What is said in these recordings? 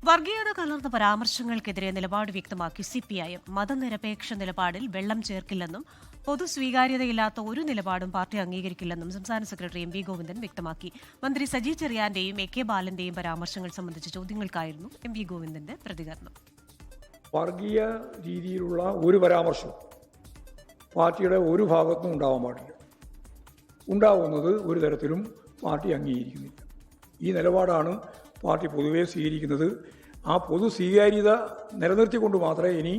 വർഗീയത കലർന്ന പരാമർശങ്ങൾക്കെതിരെ നിലപാട് വ്യക്തമാക്കി സിപിഐഎം മതനിരപേക്ഷ നിലപാടിൽ വെള്ളം ചേർക്കില്ലെന്നും പൊതു സ്വീകാര്യതയില്ലാത്ത ഒരു നിലപാടും പാർട്ടി അംഗീകരിക്കില്ലെന്നും സംസ്ഥാന സെക്രട്ടറി എം വി ഗോവിന്ദൻ വ്യക്തമാക്കി. മന്ത്രി സജി ചെറിയാന്റെയും എ കെ ബാലന്റെയും പരാമർശങ്ങൾ സംബന്ധിച്ച ചോദ്യങ്ങൾക്കായിരുന്നു എം വി ഗോവിന്ദന്റെ പ്രതികരണം. വർഗീയ രീതിയിലുള്ള ഒരു പരാമർശം പാർട്ടിയുടെ ഒരു ഭാഗത്തും ഉണ്ടാവാൻ പാടില്ല. ഉണ്ടാവുന്നത് ഒരു തരത്തിലും പാർട്ടി അംഗീകരിക്കുന്നില്ല. ഈ നിലപാടാണ് പാർട്ടി പൊതുവെ സ്വീകരിക്കുന്നത്. ആ പൊതു സ്വീകാര്യത നിലനിർത്തിക്കൊണ്ട് മാത്രമേ ഇനി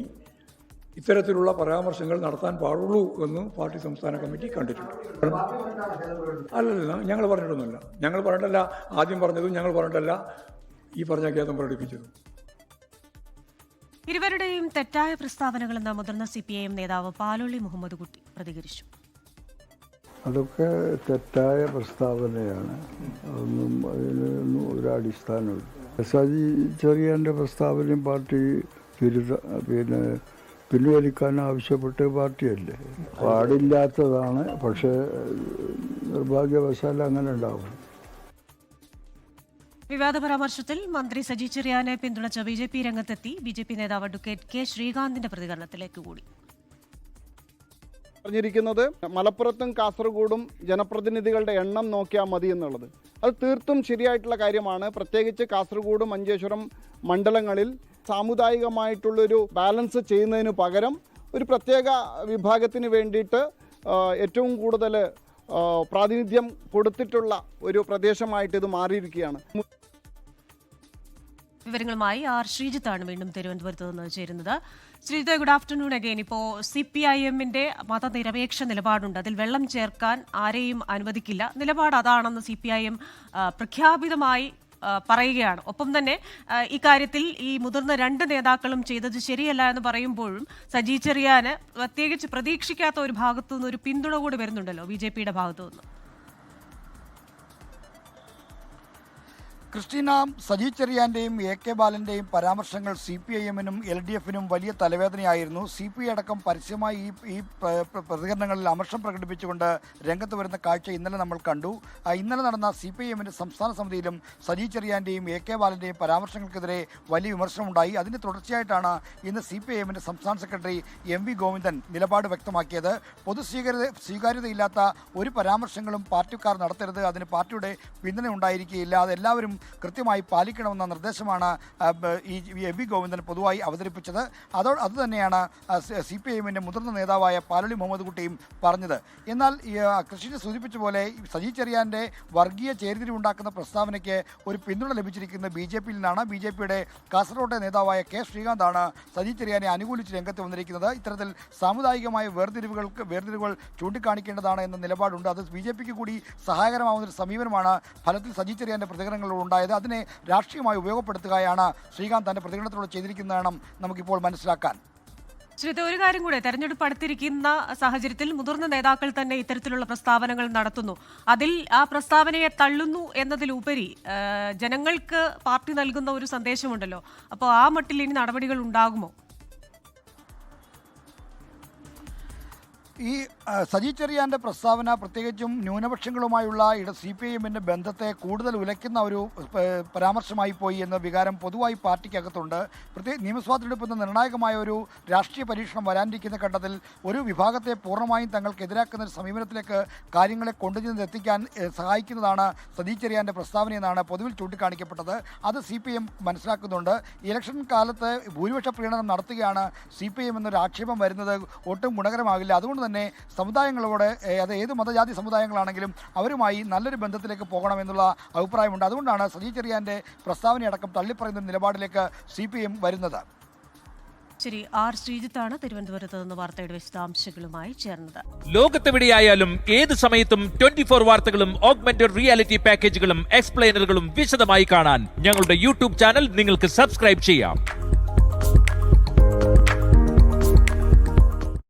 ഇത്തരത്തിലുള്ള പരാമർശങ്ങൾ നടത്താൻ പാടുള്ളൂ എന്ന് പാർട്ടി സംസ്ഥാന കമ്മിറ്റി കണ്ടിട്ടുണ്ട്. അല്ലല്ല, ഞങ്ങൾ പറഞ്ഞിട്ടൊന്നുമില്ല. ഞങ്ങൾ പറഞ്ഞിട്ടല്ല ആദ്യം പറഞ്ഞതും, ഞങ്ങൾ പറഞ്ഞിട്ടല്ല ഈ പറഞ്ഞ ഖേദം പ്രകടിപ്പിച്ചതും. ഇരുവരുടെയും തെറ്റായ പ്രസ്താവനകളെന്ന് മുതിർന്ന സിപിഐഎം നേതാവ് പാലോളി മുഹമ്മദ് കുട്ടി പ്രതികരിച്ചു. അതൊക്കെ തെറ്റായ പ്രസ്താവനയാണ്. അതൊന്നും അതിനൊന്നും ഒരു അടിസ്ഥാനമില്ല. സജി ചെറിയാൻ്റെ പ്രസ്താവനയും പാർട്ടി പിൻവലിക്കാൻ ആവശ്യപ്പെട്ട് പാർട്ടിയല്ലേ. പാടില്ലാത്തതാണ്, പക്ഷേ നിർഭാഗ്യവശാൽ അങ്ങനെ ഉണ്ടാവും. വിവാദ പരാമർശത്തിൽ മന്ത്രി സജി ചെറിയാനെ പിന്തുണച്ച ബിജെപി രംഗത്തെത്തി. ബിജെപി നേതാവ് അഡ്വക്കേറ്റ് കെ ശ്രീകാന്തിന്റെ പ്രതികരണത്തിലേക്ക് കൂടി. പറഞ്ഞിരിക്കുന്നത് മലപ്പുറത്തും കാസർഗോഡും ജനപ്രതിനിധികളുടെ എണ്ണം നോക്കിയാൽ മതി എന്നുള്ളത് അത് തീർത്തും ശരിയായിട്ടുള്ള കാര്യമാണ്. പ്രത്യേകിച്ച് കാസർഗോഡ് മഞ്ചേശ്വരം മണ്ഡലങ്ങളിൽ സാമുദായികമായിട്ടുള്ളൊരു ബാലൻസ് ചെയ്യുന്നതിന് പകരം ഒരു പ്രത്യേക വിഭാഗത്തിന് വേണ്ടിയിട്ട് ഏറ്റവും കൂടുതൽ പ്രാതിനിധ്യം കൊടുത്തിട്ടുള്ള ഒരു പ്രദേശമായിട്ട് ഇത് മാറിയിരിക്കുകയാണ്. വിവരങ്ങളുമായി ആർ ശ്രീജിത്താണ് വീണ്ടും തിരുവനന്തപുരത്ത് നിന്ന് ചേരുന്നത്. Sreejith, good afternoon again. ഇപ്പോൾ സിപിഐഎമ്മിന്റെ മതനിരപേക്ഷ നിലപാടുണ്ട്, അതിൽ വെള്ളം ചേർക്കാൻ ആരെയും അനുവദിക്കില്ല. നിലപാട് അതാണെന്ന് സിപിഐഎം പ്രഖ്യാപിതമായി പറയുകയാണ്. ഒപ്പം തന്നെ ഇക്കാര്യത്തിൽ ഈ മുതിർന്ന രണ്ട് നേതാക്കളും ചെയ്തത് ശരിയല്ല എന്ന് പറയുമ്പോഴും സജി ചെറിയാന് പ്രത്യേകിച്ച് പ്രതീക്ഷിക്കാത്ത ഒരു ഭാഗത്തു നിന്ന് ഒരു പിന്തുണ കൂടി വരുന്നുണ്ടല്ലോ ബിജെപിയുടെ ഭാഗത്തു നിന്ന്. ക്രിസ്റ്റീന, സജി ചെറിയാൻ്റെയും എ കെ ബാലൻ്റെയും പരാമർശങ്ങൾ CPIM-നും LDF-നും വലിയ തലവേദനയായിരുന്നു. CPI അടക്കം പരസ്യമായി ഈ പ്രതികരണങ്ങളിൽ അമർഷം പ്രകടിപ്പിച്ചുകൊണ്ട് രംഗത്ത് വരുന്ന കാഴ്ച ഇന്നലെ നമ്മൾ കണ്ടു. ഇന്നലെ നടന്ന CPIM-ന്റെ സംസ്ഥാന സമിതിയിലും സജി ചെറിയാൻ്റെയും എ കെ ബാലൻ്റെയും പരാമർശങ്ങൾക്കെതിരെ വലിയ വിമർശനമുണ്ടായി. അതിൻ്റെ തുടർച്ചയായിട്ടാണ് ഇന്ന് CPIM-ന്റെ സംസ്ഥാന സെക്രട്ടറി എം വി ഗോവിന്ദൻ നിലപാട് വ്യക്തമാക്കിയത്. പൊതു സ്വീകാര്യതയില്ലാത്ത ഒരു പരാമർശങ്ങളും പാർട്ടിക്കാർ നടത്തരുത്, അതിന് പാർട്ടിയുടെ പിന്തുണ ഉണ്ടായിരിക്കുകയില്ല, അതെല്ലാവരും കൃത്യമായി പാലിക്കണമെന്ന നിർദ്ദേശമാണ് ഈ എം വി ഗോവിന്ദൻ പൊതുവായി അവതരിപ്പിച്ചത്. അതുതന്നെയാണ് CPIM-ന്റെ മുതിർന്ന നേതാവായ പാലോളി മുഹമ്മദ് കുട്ടിയും പറഞ്ഞത്. എന്നാൽ കൃഷിനെ സൂചിപ്പിച്ച പോലെ സജി ചെറിയാൻ്റെ വർഗീയ ചേരിതിരിവുണ്ടാക്കുന്ന പ്രസ്താവനയ്ക്ക് ഒരു പിന്തുണ ലഭിച്ചിരിക്കുന്നത് BJP-യിൽ നിന്നാണ്. BJP-യുടെ കാസർകോട്ടെ നേതാവായ കെ ശ്രീകാന്താണ് സജി ചെറിയാനെ അനുകൂലിച്ച് രംഗത്ത് വന്നിരിക്കുന്നത്. ഇത്തരത്തിൽ സാമുദായികമായ വേർതിരിവുകൾ ചൂണ്ടിക്കാണിക്കേണ്ടതാണ് എന്ന നിലപാടുണ്ട്. അത് BJP-ക്ക് കൂടി സഹായകരമാവുന്നൊരു സമീപനമാണ് ഫലത്തിൽ സജി ചെറിയാൻ്റെ പ്രതികരണങ്ങളോട് ഉണ്ടായത്. അതിനെ രാഷ്ട്രീയമായി ഉപയോഗപ്പെടുത്തുകയാണ് ശ്രീകാന്ത് തന്റെ പ്രതികരണത്തിലൂടെ ചെയ്തിരിക്കുന്നതാണ് നമുക്കിപ്പോൾ മനസ്സിലാക്കാൻ. ശ്രീജിത്ത്, ഒരു കാര്യം കൂടെ, തെരഞ്ഞെടുപ്പ് അടുത്തിരിക്കുന്ന സാഹചര്യത്തിൽ മുതിർന്ന നേതാക്കൾ തന്നെ ഇത്തരത്തിലുള്ള പ്രസ്താവനകൾ നടത്തുന്നു. അതിൽ ആ പ്രസ്താവനയെ തള്ളുന്നു എന്നതിലുപരി ജനങ്ങൾക്ക് പാർട്ടി നൽകുന്ന ഒരു സന്ദേശമുണ്ടല്ലോ. അപ്പോൾ ആ മട്ടിൽ ഇനി നടപടികൾ ഉണ്ടാകുമോ? ഈ സജി ചെറിയാൻ്റെ പ്രസ്താവന പ്രത്യേകിച്ചും ന്യൂനപക്ഷങ്ങളുമായുള്ള CPIM-ന്റെ ബന്ധത്തെ കൂടുതൽ ഉലയ്ക്കുന്ന ഒരു പരാമർശമായി പോയി എന്ന വികാരം പൊതുവായി പാർട്ടിക്കകത്തുണ്ട്. പ്രത്യേകിച്ച് നിയമസഭാ തെരഞ്ഞെടുപ്പ് നിർണായകമായ ഒരു രാഷ്ട്രീയ പരീക്ഷണം വരാനിരിക്കുന്ന ഘട്ടത്തിൽ ഒരു വിഭാഗത്തെ പൂർണ്ണമായും തങ്ങൾക്കെതിരാക്കുന്ന ഒരു സമീപനത്തിലേക്ക് കാര്യങ്ങളെ കൊണ്ടുചെന്നെത്തിക്കാൻ സഹായിക്കുന്നതാണ് സജി ചെറിയാൻ്റെ പ്രസ്താവനയെന്നാണ് പൊതുവിൽ ചൂണ്ടിക്കാണിക്കപ്പെട്ടത്. അത് CPIM മനസ്സിലാക്കുന്നുണ്ട്. ഇലക്ഷൻ കാലത്ത് ഭൂരിപക്ഷ പ്രീണനം നടത്തുകയാണ് CPIM എന്നൊരു ആക്ഷേപം വരുന്നത് ഒട്ടും ഗുണകരമാകില്ല. അതുകൊണ്ട് തന്നെ സമുദായങ്ങളോട്, അത് ഏത് മതജാതി സമുദായങ്ങളാണെങ്കിലും അവരുമായി നല്ലൊരു ബന്ധത്തിലേക്ക് പോകണമെന്നുള്ള അഭിപ്രായമുണ്ട്. അതുകൊണ്ടാണ് സജി ചെറിയാൻ്റെ പ്രസ്താവനയടക്കം തള്ളിപ്പറയുന്ന നിലപാടിലേക്ക് CPIM വരുന്നത്. ശരി, ആർ ശ്രീജിത്താണ് തിരുവനന്തപുരത്ത് നിന്ന് വാർത്തയുടെ വിശദാംശങ്ങളുമായി ചേർന്നത്. ലോകത്തെവിടെയായാലും ഏത് സമയത്തും 24 വാർത്തകളും ഓഗ്മെന്റഡ് റിയാലിറ്റി പാക്കേജുകളും എക്സ്പ്ലെയിനറുകളും വിശദമായി കാണാൻ ഞങ്ങളുടെ YouTube ചാനൽ നിങ്ങൾക്ക് സബ്സ്ക്രൈബ് ചെയ്യാം.